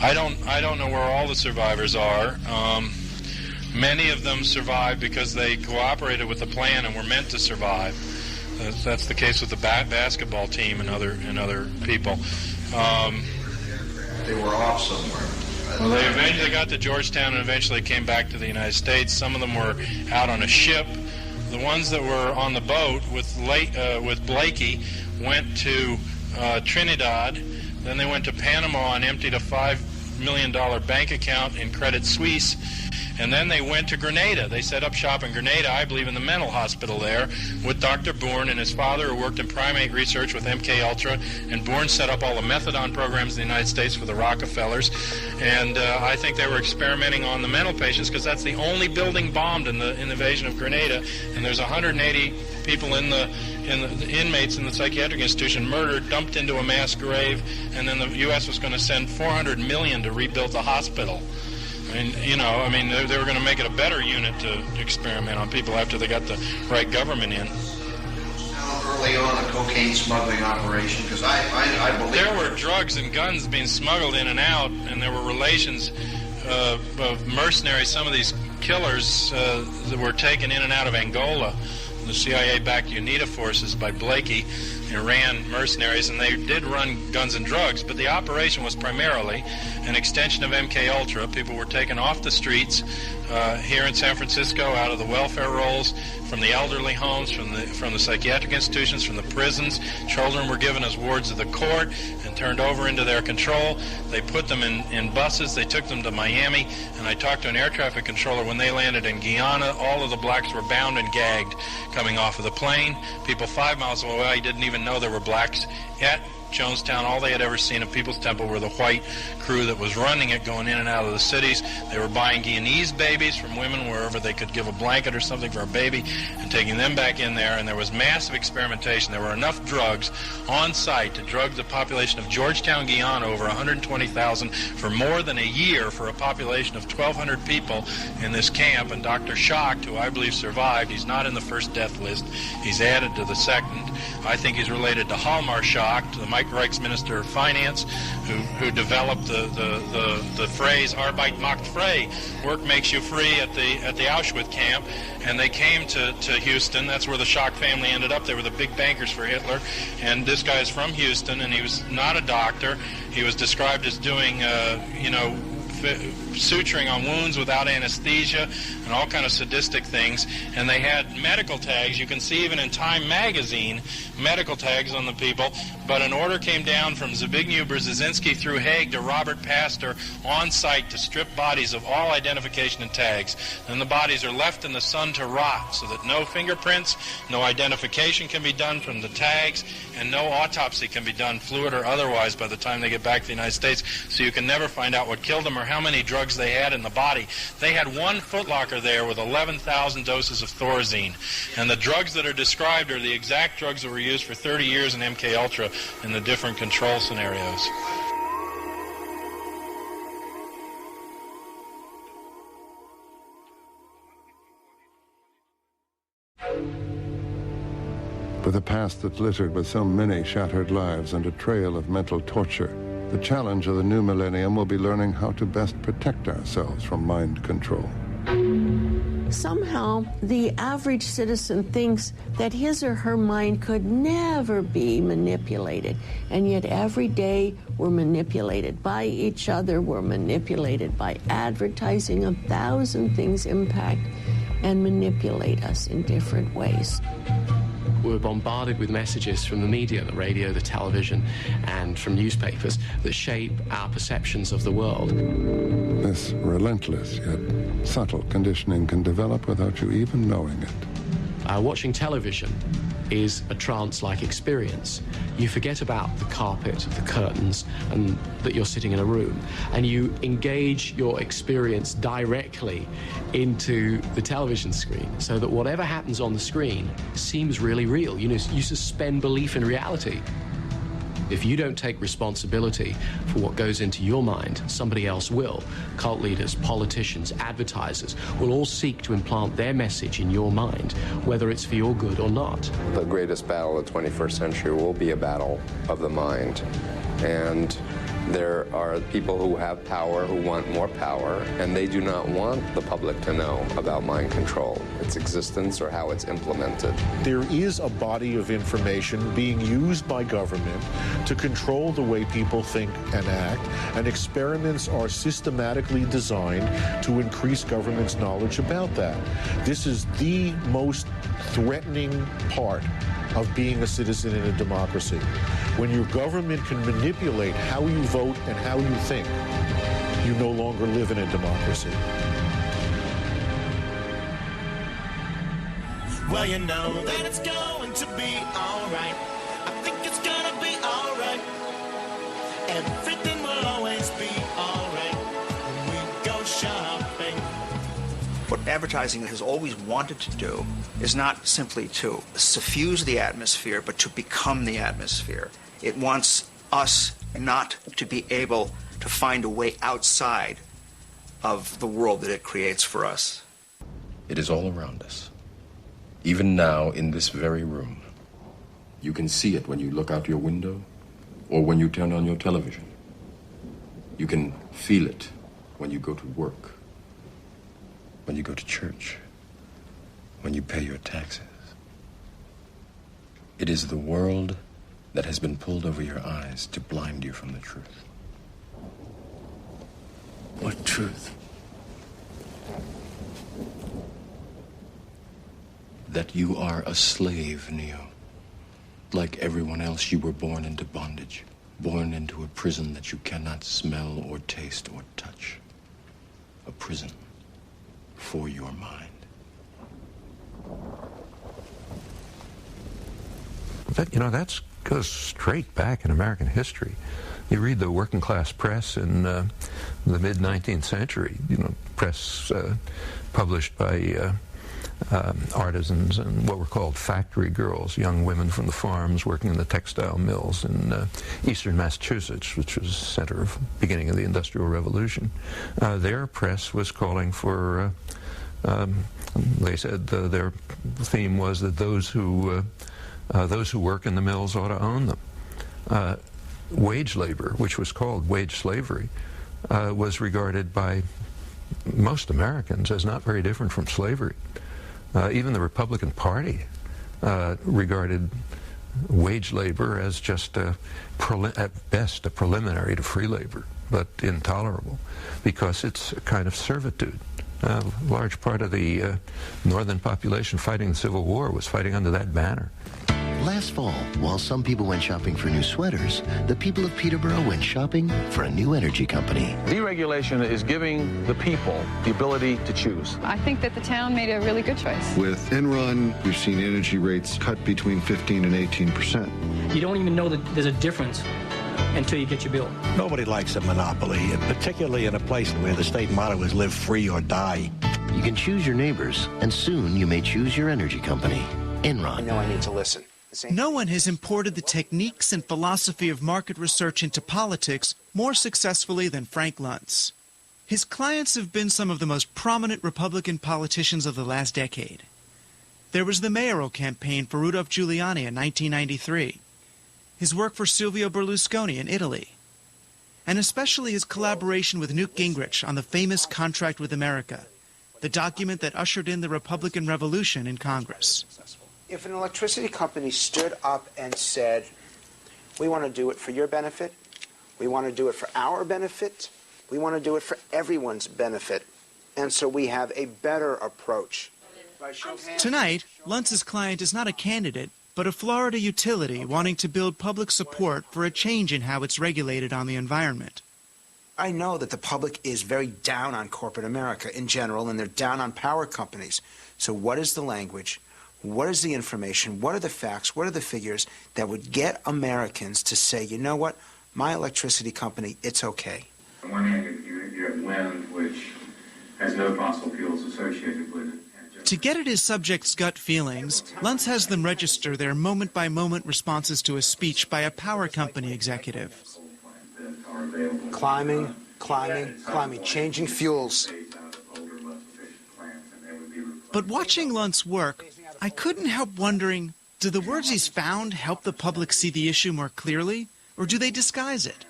I don't know where all the survivors are. Many of them survived because they cooperated with the plan and were meant to survive. That's the case with the basketball team and other people. They were off somewhere. Well, they eventually got to Georgetown and eventually came back to the United States. Some of them were out on a ship. The ones that were on the boat with Blakey went to Trinidad. Then they went to Panama and emptied a $5 million bank account in Credit Suisse. And then they went to Grenada. They set up shop in Grenada, I believe in the mental hospital there, with Dr. Bourne and his father, who worked in primate research with MKULTRA. And Bourne set up all the methadone programs in the United States for the Rockefellers. And I think they were experimenting on the mental patients because that's the only building bombed in the invasion of Grenada. And there's 180 people in the inmates in the psychiatric institution murdered, dumped into a mass grave, and then the U.S. was going to send $400 million to rebuild the hospital. And, they were going to make it a better unit to experiment on people after they got the right government in. Early on, a cocaine smuggling operation, because I believe... There were drugs and guns being smuggled in and out, and there were relations of mercenaries. Some of these killers that were taken in and out of Angola, the CIA-backed UNITA forces by Blakey, Iran mercenaries, and they did run guns and drugs, but the operation was primarily an extension of MKUltra. People were taken off the streets here in San Francisco, out of the welfare rolls, from the elderly homes, from the psychiatric institutions, from the prisons. Children were given as wards of the court and turned over into their control. They put them in buses. They took them to Miami, and I talked to an air traffic controller. When they landed in Guyana, all of the blacks were bound and gagged coming off of the plane. People 5 miles away didn't even know there were blacks at Jonestown. All they had ever seen of People's Temple were the white crew that was running it, going in and out of the cities. They were buying Guyanese babies from women wherever they could give a blanket or something for a baby and taking them back in there, and there was massive experimentation. There were enough drugs on site to drug the population of Georgetown, Guyana, over 120,000 for more than a year for a population of 1,200 people in this camp. And Dr. Schacht, who I believe survived, he's not in the first death list. He's added to the second. I think he's related to Hjalmar Schacht, the Mike Reich's Minister of Finance, who developed the phrase "Arbeit macht frei," work makes you free, at the Auschwitz camp. And they came to Houston. That's where the Schacht family ended up. They were the big bankers for Hitler. And this guy is from Houston, and he was not a doctor. He was described as doing, suturing on wounds without anesthesia and all kind of sadistic things. And they had medical tags. You can see even in Time magazine medical tags on the people. But an order came down from Zbigniew Brzezinski through Hague to Robert Pastor on site to strip bodies of all identification and tags. Then the bodies are left in the sun to rot so that no fingerprints, no identification can be done from the tags, and no autopsy can be done, fluid or otherwise, by the time they get back to the United States. So you can never find out what killed them or how many drugs they had in the body. They had one footlocker there with 11,000 doses of Thorazine. And the drugs that are described are the exact drugs that were used for 30 years in MKUltra in the different control scenarios. With a past that's littered with so many shattered lives and a trail of mental torture, the challenge of the new millennium will be learning how to best protect ourselves from mind control. Somehow, the average citizen thinks that his or her mind could never be manipulated, and yet every day we're manipulated by each other, we're manipulated by advertising. 1,000 things impact and manipulate us in different ways. We're bombarded with messages from the media, the radio, the television, and from newspapers that shape our perceptions of the world. This relentless yet subtle conditioning can develop without you even knowing it. Watching television is a trance-like experience. You forget about the carpet, the curtains, and that you're sitting in a room, and you engage your experience directly into the television screen, so that whatever happens on the screen seems really real. You suspend belief in reality. If you don't take responsibility for what goes into your mind, somebody else will. Cult leaders, politicians, advertisers will all seek to implant their message in your mind, whether it's for your good or not. The greatest battle of the 21st century will be a battle of the mind. And There are people who have power who want more power, and they do not want the public to know about mind control, its existence, or how it's implemented. There is a body of information being used by government to control the way people think and act, and experiments are systematically designed to increase government's knowledge about that. This is the most threatening part of being a citizen in a democracy. When your government can manipulate how you vote and how you think, you no longer live in a democracy. Well, you know that it's going to be all right. I think it's gonna be all right. Everything will always be all right when we go shopping. What advertising has always wanted to do is not simply to suffuse the atmosphere, but to become the atmosphere. It wants us not to be able to find a way outside of the world that it creates for us. It is all around us. Even now, in this very room. You can see it when you look out your window or when you turn on your television. You can feel it when you go to work, when you go to church, when you pay your taxes. It is the world that has been pulled over your eyes to blind you from the truth. What truth? That you are a slave, Neo. Like everyone else, you were born into bondage, born into a prison that you cannot smell or taste or touch. A prison for your mind. That goes straight back in American history. You read the working class press in the mid-19th century, press published by artisans and what were called factory girls, young women from the farms working in the textile mills in eastern Massachusetts, which was the center of beginning of the Industrial Revolution. Their press was calling for, they said their theme was that those who work in the mills ought to own them. Wage labor, which was called wage slavery, was regarded by most Americans as not very different from slavery. Even the Republican Party regarded wage labor as just at best a preliminary to free labor, but intolerable because it's a kind of servitude. A large part of the northern population fighting the Civil War was fighting under that banner. Last fall, while some people went shopping for new sweaters, the people of Peterborough went shopping for a new energy company. Deregulation is giving the people the ability to choose. I think that the town made a really good choice. With Enron, we've seen energy rates cut between 15 and 18%. You don't even know that there's a difference until you get your bill. Nobody likes a monopoly, particularly in a place where the state motto is live free or die. You can choose your neighbors, and soon you may choose your energy company. Enron. I know I need to listen. No one has imported the techniques and philosophy of market research into politics more successfully than Frank Luntz. His clients have been some of the most prominent Republican politicians of the last decade. There was the mayoral campaign for Rudolph Giuliani in 1993, his work for Silvio Berlusconi in Italy, and especially his collaboration with Newt Gingrich on the famous Contract with America, the document that ushered in the Republican Revolution in Congress. If an electricity company stood up and said, we want to do it for your benefit, we want to do it for our benefit, we want to do it for everyone's benefit, and so we have a better approach. Tonight, Luntz's client is not a candidate, but a Florida utility wanting to build public support for a change in how it's regulated on the environment. I know that the public is very down on corporate America in general, and they're down on power companies. So what is the language? What is the information? What are the facts? What are the figures that would get Americans to say, you know what, my electricity company, it's okay? On one hand, you have wind, which has no fossil fuels associated with it. To get at his subjects' gut feelings, Luntz has them register their moment-by-moment responses to a speech by a power company executive. Climbing, changing fuels. But watching Luntz work, I couldn't help wondering, do the words he's found help the public see the issue more clearly, or do they disguise it?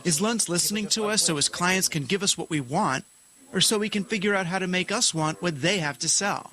Is Luntz listening to us so his clients can give us what we want, or so he can figure out how to make us want what they have to sell?